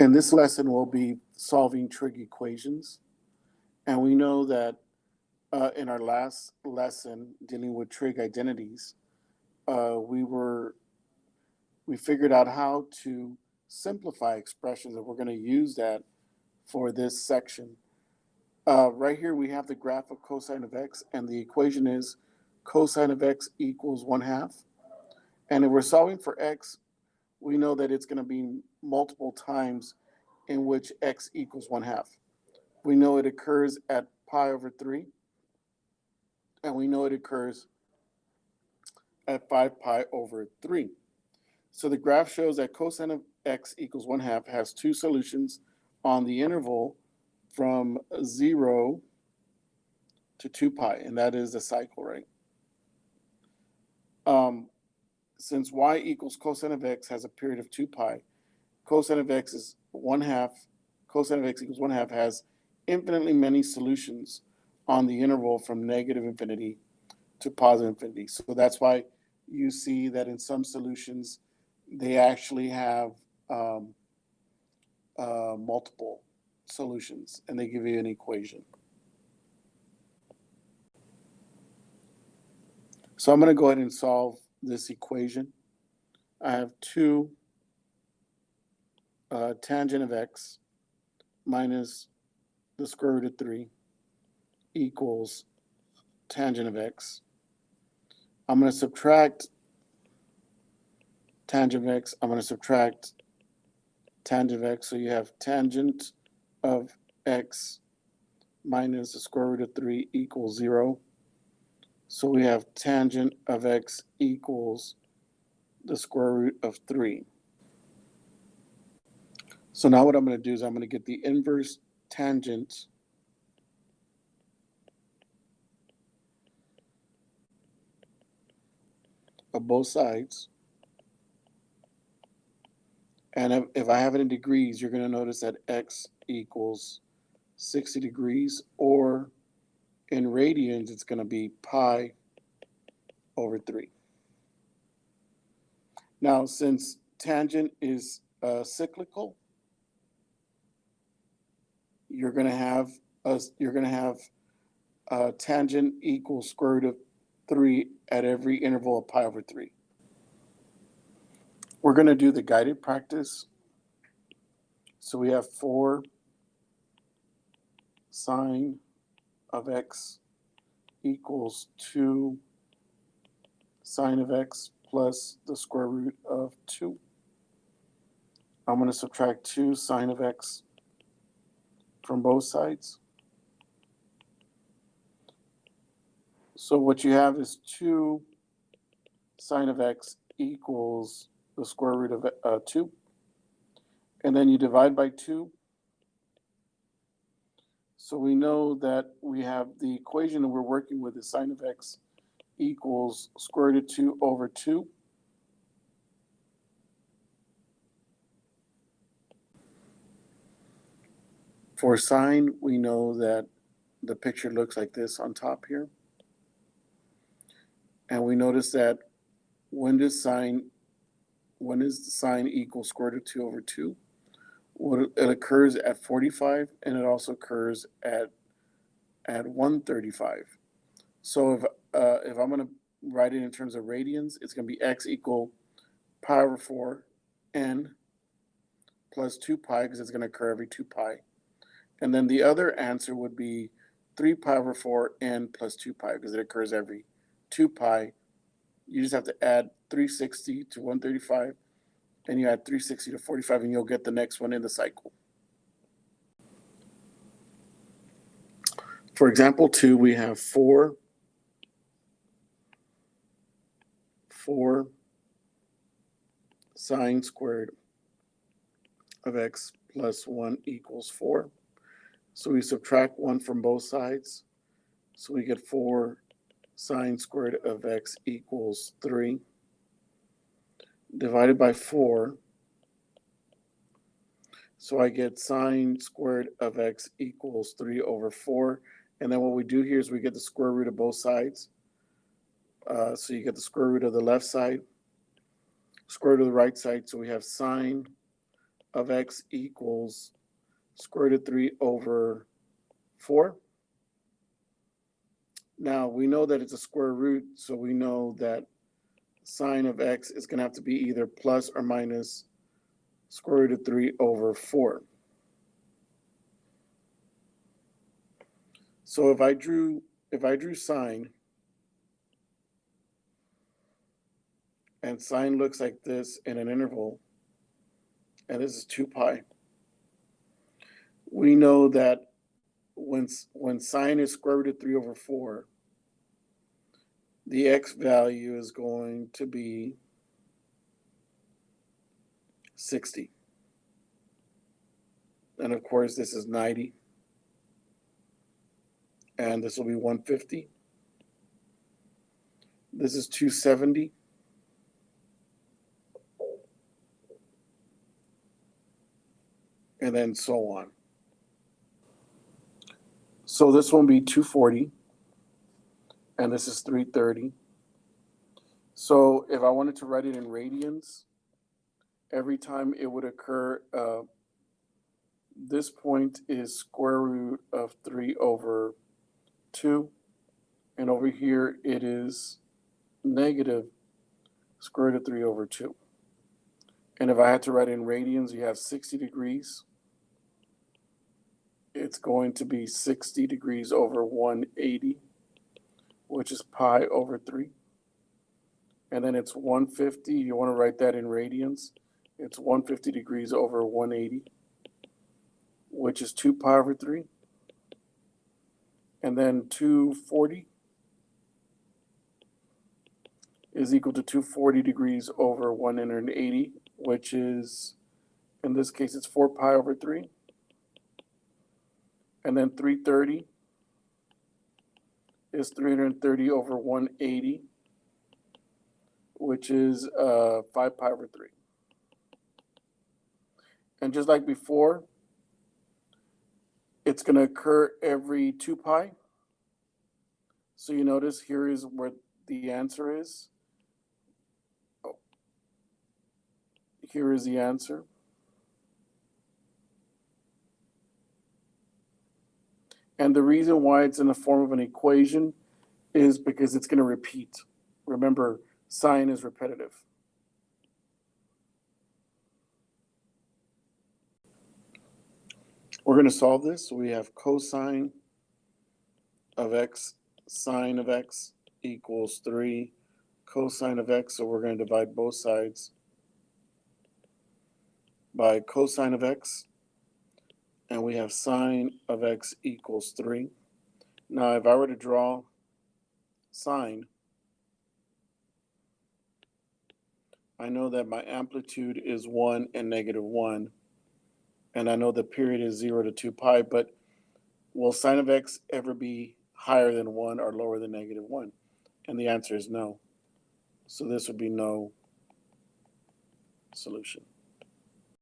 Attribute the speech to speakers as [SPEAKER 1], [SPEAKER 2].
[SPEAKER 1] In this lesson, we'll be solving trig equations. And we know that in our last lesson dealing with trig identities, we figured out how to simplify expressions, and we're going to use that for this section. Right here we have the graph of cosine of x, and the equation is cosine of x equals 1/2. And if we're solving for x, we know that it's going to be multiple times in which x equals 1/2. We know it occurs at pi over 3, and we know it occurs at 5 pi over 3. So the graph shows that cosine of x equals 1/2 has two solutions on the interval from 0 to 2 pi, and that is the cycle, right? Since y equals cosine of x has a period of 2 pi, cosine of x is 1/2, cosine of x equals 1/2 has infinitely many solutions on the interval from negative infinity to positive infinity. So that's why you see that in some solutions, they actually have multiple solutions, and they give you an equation. So I'm going to go ahead and solve this equation. I have 2 tangent of x minus the square root of 3 equals tangent of x. I'm going to subtract tangent of x. I'm going to subtract tangent of x. So you have tangent of x minus the square root of 3 equals 0. So we have tangent of x equals the square root of 3. So now what I'm going to do is I'm going to get the inverse tangent of both sides. And if I have it in degrees, you're going to notice that x equals 60 degrees, or in radians, it's going to be pi over 3. Now, since tangent is cyclical, you're going to have tangent equals square root of 3 at every interval of pi over 3. We're going to do the guided practice. So we have 4 sine of x equals 2 sine of x plus the square root of 2. I'm going to subtract 2 sine of x from both sides. So what you have is 2 sine of x equals the square root of 2. And then you divide by 2. So we know that we have the equation that we're working with is sine of x equals square root of 2 over 2. For sine, we know that the picture looks like this on top here. And we notice that when does sine equal square root of 2 over 2? Well, it occurs at 45, and it also occurs at 135. So if I'm going to write it in terms of radians, it's going to be x equal pi over 4 n plus 2 pi, because it's going to occur every 2 pi. And then the other answer would be 3 pi over 4 n plus 2 pi, because it occurs every 2 pi. You just have to add 360 to 135, and you add 360 to 45, and you'll get the next one in the cycle. For example 2, we have 4 sine squared of x plus 1 equals 4. So we subtract 1 from both sides. So we get 4 sine squared of x equals 3. Divided by 4. So I get sine squared of x equals 3 over 4. And then what we do here is we get the square root of both sides. So you get the square root of the left side, square root of the right side. So we have sine of x equals square root of 3 over 4. Now, we know that it's a square root, so we know that sine of x is going to have to be either plus or minus square root of 3 over 4. So if I drew sine, and sine looks like this in an interval, and this is 2 pi, we know that when sine is square root of 3 over 4, the x value is going to be 60. And of course, this is 90. And this will be 150. This is 270. And then so on. So this one will be 240. And this is 330. So if I wanted to write it in radians, every time it would occur, this point is square root of 3 over 2. And over here it is negative square root of 3 over 2. And if I had to write in radians, you have 60 degrees. It's going to be 60 degrees over 180, which is pi over 3. And then it's 150. You want to write that in radians. It's 150 degrees over 180, which is 2 pi over 3. And then 240 is equal to 240 degrees over 180, which is, in this case, it's 4 pi over 3. And then 330 is 330 over 180, which is 5 pi over 3. And just like before, it's going to occur every 2 pi. So you notice here is where the answer is. Oh. Here is the answer. And the reason why it's in the form of an equation is because it's going to repeat. Remember, sine is repetitive. We're going to solve this. So we have cosine of x sine of x equals 3 cosine of x. So we're going to divide both sides by cosine of x. And we have sine of x equals 3. Now, if I were to draw sine, I know that my amplitude is 1 and negative 1. And I know the period is 0 to 2 pi. But will sine of x ever be higher than 1 or lower than negative 1? And the answer is no. So this would be no solution.